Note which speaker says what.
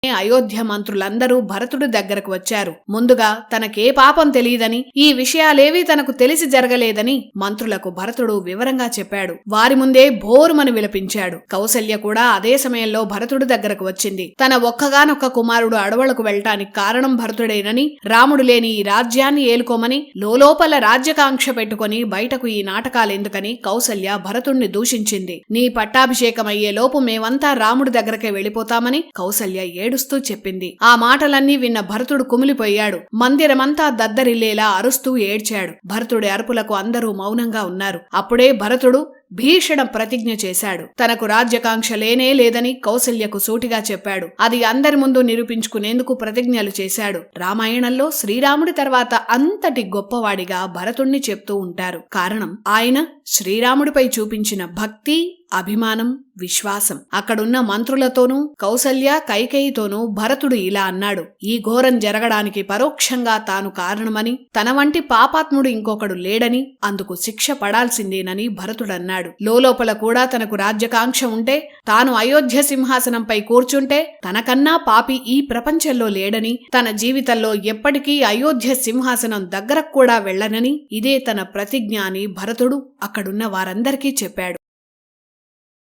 Speaker 1: అయోధ్య మంత్రులందరూ భరతుడి దగ్గరకు వచ్చారు. ముందుగా తనకే పాపం తెలియదని, ఈ విషయాలేవీ తనకు తెలిసి జరగలేదని మంత్రులకు భరతుడు వివరంగా చెప్పాడు. వారి ముందే భోరుమని విలపించాడు. కౌసల్య కూడా అదే సమయంలో భరతుడి దగ్గరకు వచ్చింది. తన ఒక్కగానొక్క కుమారుడు అడవులకు వెళ్లటానికి కారణం భరతుడేనని, రాముడు లేని ఈ రాజ్యాన్ని ఏలుకోమని లోలోపల రాజ్యకాంక్ష పెట్టుకుని బయటకు ఈ నాటకాలెందుకని కౌసల్య భరతుణ్ణి దూషించింది. నీ పట్టాభిషేకమయ్యే లోపు మేమంతా రాముడి దగ్గరకే వెళ్లిపోతామని కౌసల్య ఏడుస్తూ చెప్పింది. ఆ మాటలన్నీ విన్న భరతుడు కుమిలిపోయాడు. మందిరమంతా దద్దరిల్లేలా అరుస్తూ ఏడ్చాడు. భరతుడి అరుపులకు అందరూ మౌనంగా ఉన్నారు. అప్పుడే భరతుడు భీషణ ప్రతిజ్ఞ చేశాడు. తనకు రాజ్యకాంక్ష లేనే లేదని కౌసల్యకు సూటిగా చెప్పాడు. అది అందరి ముందు నిరూపించుకునేందుకు ప్రతిజ్ఞలు చేశాడు. రామాయణంలో శ్రీరాముడి తర్వాత అంతటి గొప్పవాడిగా భరతుణ్ణి చెప్తూ ఉంటారు. కారణం ఆయన శ్రీరాముడిపై చూపించిన భక్తి, అభిమానం, విశ్వాసం. అక్కడున్న మంత్రులతోనూ కౌసల్య, కైకేయితోనూ భరతుడు ఇలా అన్నాడు. ఈ ఘోరం జరగడానికి పరోక్షంగా తాను కారణమని, తన వంటి పాపాత్ముడు ఇంకొకడు లేడని, అందుకు శిక్ష పడాల్సిందేనని భరతుడన్నాడు. లోలోపల కూడా తనకు రాజ్యకాంక్ష ఉంటే, తాను అయోధ్య సింహాసనంపై కూర్చుంటే తనకన్నా పాపి ఈ ప్రపంచంలో లేడని, తన జీవితంలో ఎప్పటికీ అయోధ్య సింహాసనం దగ్గరకు కూడా వెళ్లనని ఇదే తన ప్రతిజ్ఞ అని భరతుడు అక్కడున్న వారందరికీ చెప్పాడు.